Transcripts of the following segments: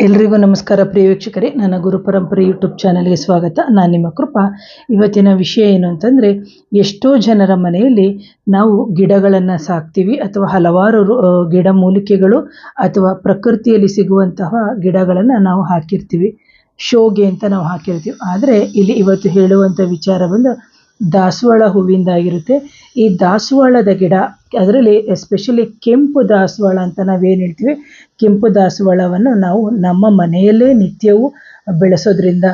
ಎಲ್ರಿಗೂ ನಮಸ್ಕಾರ ಪ್ರಿಯ ವೀಕ್ಷಕರೇ, ನನ್ನ ಗುರು ಪರಂಪರೆ ಯೂಟ್ಯೂಬ್ ಚಾನಲ್ಗೆ ಸ್ವಾಗತ. ನಾನು ನಿಮ್ಮ ಕೃಪಾ. ಇವತ್ತಿನ ವಿಷಯ ಏನು ಅಂತಂದರೆ, ಎಷ್ಟೋ ಜನರ ಮನೆಯಲ್ಲಿ ನಾವು ಗಿಡಗಳನ್ನು ಸಾಕ್ತೀವಿ ಅಥವಾ ಹಲವಾರು ಗಿಡಮೂಲಿಕೆಗಳು ಅಥವಾ ಪ್ರಕೃತಿಯಲ್ಲಿ ಸಿಗುವಂತಹ ಗಿಡಗಳನ್ನು ನಾವು ಹಾಕಿರ್ತೀವಿ, ಶೋಗೆ ಅಂತ ನಾವು ಹಾಕಿರ್ತೀವಿ. ಆದರೆ ಇಲ್ಲಿ ಇವತ್ತು ಹೇಳುವಂಥ ವಿಚಾರ ಬಂದು ದಾಸವಾಳ ಹೂವಿಂದಾಗಿರುತ್ತೆ. ಈ ದಾಸವಾಳದ ಗಿಡ, ಅದರಲ್ಲಿ ಎಸ್ಪೆಷಲಿ ಕೆಂಪು ದಾಸವಾಳ ಅಂತ ನಾವೇನು ಹೇಳ್ತೀವಿ, ಕೆಂಪು ದಾಸವಾಳವನ್ನು ನಾವು ನಮ್ಮ ಮನೆಯಲ್ಲೇ ನಿತ್ಯವೂ ಬೆಳೆಸೋದ್ರಿಂದ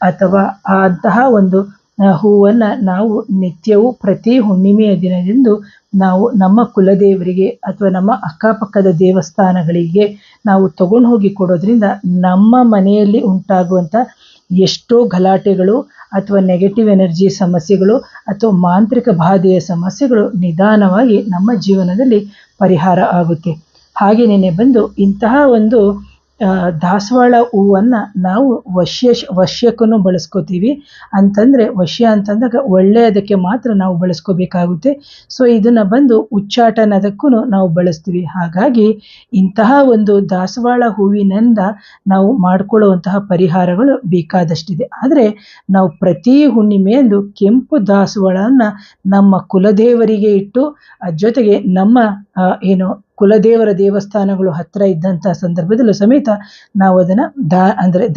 ಅಥವಾ ಅಂತಹ ಒಂದು ಹೂವನ್ನು ನಾವು ನಿತ್ಯವೂ ಪ್ರತಿ ಹುಣ್ಣಿಮೆಯ ದಿನದಂದು ನಾವು ನಮ್ಮ ಕುಲದೇವರಿಗೆ ಅಥವಾ ನಮ್ಮ ಅಕ್ಕಪಕ್ಕದ ದೇವಸ್ಥಾನಗಳಿಗೆ ನಾವು ತಗೊಂಡು ಹೋಗಿ ಕೊಡೋದ್ರಿಂದ ನಮ್ಮ ಮನೆಯಲ್ಲಿ ಉಂಟಾಗುವಂಥ ಎಷ್ಟೋ ಗಲಾಟೆಗಳು ಅಥವಾ ನೆಗೆಟಿವ್ ಎನರ್ಜಿ ಸಮಸ್ಯೆಗಳು ಅಥವಾ ಮಾಂತ್ರಿಕ ಬಾಧೆಯ ಸಮಸ್ಯೆಗಳು ನಿಧಾನವಾಗಿ ನಮ್ಮ ಜೀವನದಲ್ಲಿ ಪರಿಹಾರ ಆಗುತ್ತೆ. ಹಾಗೆಯೇ ಬಂದು ಇಂತಹ ಒಂದು ದಾಸವಾಳ ಹೂವನ್ನು ನಾವು ವಶ್ಯಕ್ಕೂ ಬಳಸ್ಕೋತೀವಿ. ಅಂತಂದರೆ ವಶ್ಯ ಅಂತಂದಾಗ ಒಳ್ಳೆಯದಕ್ಕೆ ಮಾತ್ರ ನಾವು ಬಳಸ್ಕೋಬೇಕಾಗುತ್ತೆ. ಸೊ ಇದನ್ನು ಬಂದು ಉಚ್ಚಾಟನದಕ್ಕೂ ನಾವು ಬಳಸ್ತೀವಿ. ಹಾಗಾಗಿ ಇಂತಹ ಒಂದು ದಾಸವಾಳ ಹೂವಿನಿಂದ ನಾವು ಮಾಡಿಕೊಳ್ಳುವಂತಹ ಪರಿಹಾರಗಳು ಬೇಕಾದಷ್ಟಿದೆ. ಆದರೆ ನಾವು ಪ್ರತಿ ಹುಣ್ಣಿಮೆಯಂದು ಕೆಂಪು ದಾಸವಾಳವನ್ನು ನಮ್ಮ ಕುಲದೇವರಿಗೆ ಇಟ್ಟು, ಜೊತೆಗೆ ನಮ್ಮ ಕುಲದೇವರ ದೇವಸ್ಥಾನಗಳು ಹತ್ತಿರ ಇದ್ದಂಥ ಸಂದರ್ಭದಲ್ಲೂ ಸಮೇತ ನಾವು ಅದನ್ನು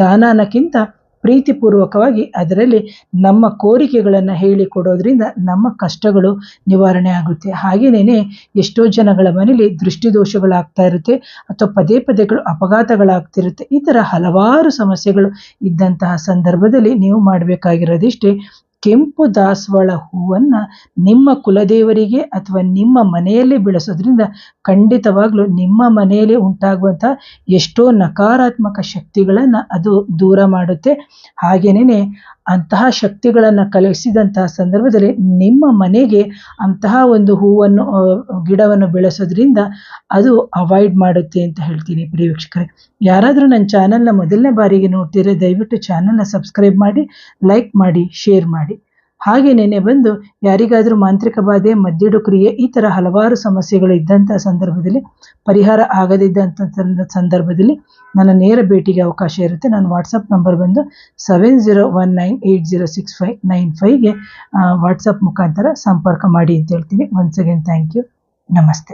ದಾನ ಅನ್ನೋಕ್ಕಿಂತ ಪ್ರೀತಿಪೂರ್ವಕವಾಗಿ ಅದರಲ್ಲಿ ನಮ್ಮ ಕೋರಿಕೆಗಳನ್ನು ಹೇಳಿಕೊಡೋದ್ರಿಂದ ನಮ್ಮ ಕಷ್ಟಗಳು ನಿವಾರಣೆ ಆಗುತ್ತೆ. ಹಾಗೆಯೇ ಎಷ್ಟೋ ಜನಗಳ ಮನೇಲಿ ದೃಷ್ಟಿದೋಷಗಳಾಗ್ತಾ ಇರುತ್ತೆ ಅಥವಾ ಪದೇ ಅಪಘಾತಗಳಾಗ್ತಿರುತ್ತೆ. ಈ ಥರ ಹಲವಾರು ಸಮಸ್ಯೆಗಳು ಇದ್ದಂತಹ ಸಂದರ್ಭದಲ್ಲಿ ನೀವು ಮಾಡಬೇಕಾಗಿರೋದಿಷ್ಟೇ, ಕೆಂಪು ದಾಸವಾಳ ಹೂವನ್ನು ನಿಮ್ಮ ಕುಲದೇವರಿಗೆ ಅಥವಾ ನಿಮ್ಮ ಮನೆಯಲ್ಲಿ ಬೆಳೆಸೋದ್ರಿಂದ ಖಂಡಿತವಾಗ್ಲೂ ನಿಮ್ಮ ಮನೆಯಲ್ಲಿ ಉಂಟಾಗುವಂಥ ಎಷ್ಟೋ ನಕಾರಾತ್ಮಕ ಶಕ್ತಿಗಳನ್ನು ಅದು ದೂರ ಮಾಡುತ್ತೆ. ಹಾಗೆಯೇ ಅಂತಹ ಶಕ್ತಿಗಳನ್ನು ಕಲಿಸಿದಂತಹ ಸಂದರ್ಭದಲ್ಲಿ ನಿಮ್ಮ ಮನೆಗೆ ಅಂತಹ ಒಂದು ಗಿಡವನ್ನು ಬೆಳೆಸೋದ್ರಿಂದ ಅದು ಅವಾಯ್ಡ್ ಮಾಡುತ್ತೆ ಅಂತ ಹೇಳ್ತೀನಿ. ಪ್ರಿಯ ವೀಕ್ಷಕರೇ, ಯಾರಾದರೂ ನನ್ನ ಚಾನಲ್ನ ಮೊದಲನೇ ಬಾರಿಗೆ ನೋಡ್ತಿದ್ರೆ ದಯವಿಟ್ಟು ಚಾನಲ್ನ ಸಬ್ಸ್ಕ್ರೈಬ್ ಮಾಡಿ, ಲೈಕ್ ಮಾಡಿ, ಶೇರ್ ಮಾಡಿ. ಹಾಗೆಯೇ ಬಂದು ಯಾರಿಗಾದರೂ ಮಾಂತ್ರಿಕ ಬಾಧೆ, ಮದ್ದಿಡು ಕ್ರಿಯೆ, ಈ ಥರ ಹಲವಾರು ಸಮಸ್ಯೆಗಳು ಇದ್ದಂಥ ಸಂದರ್ಭದಲ್ಲಿ, ಪರಿಹಾರ ಆಗದಿದ್ದಂಥ ಸಂದರ್ಭದಲ್ಲಿ ನನ್ನ ನೇರ ಭೇಟಿಗೆ ಅವಕಾಶ ಇರುತ್ತೆ. ನನ್ನ ವಾಟ್ಸಪ್ ನಂಬರ್ ಬಂದು 7019806595ಗೆ ವಾಟ್ಸಪ್ ಮುಖಾಂತರ ಸಂಪರ್ಕ ಮಾಡಿ ಅಂತ ಹೇಳ್ತೀನಿ. Once again thank you. ನಮಸ್ತೆ.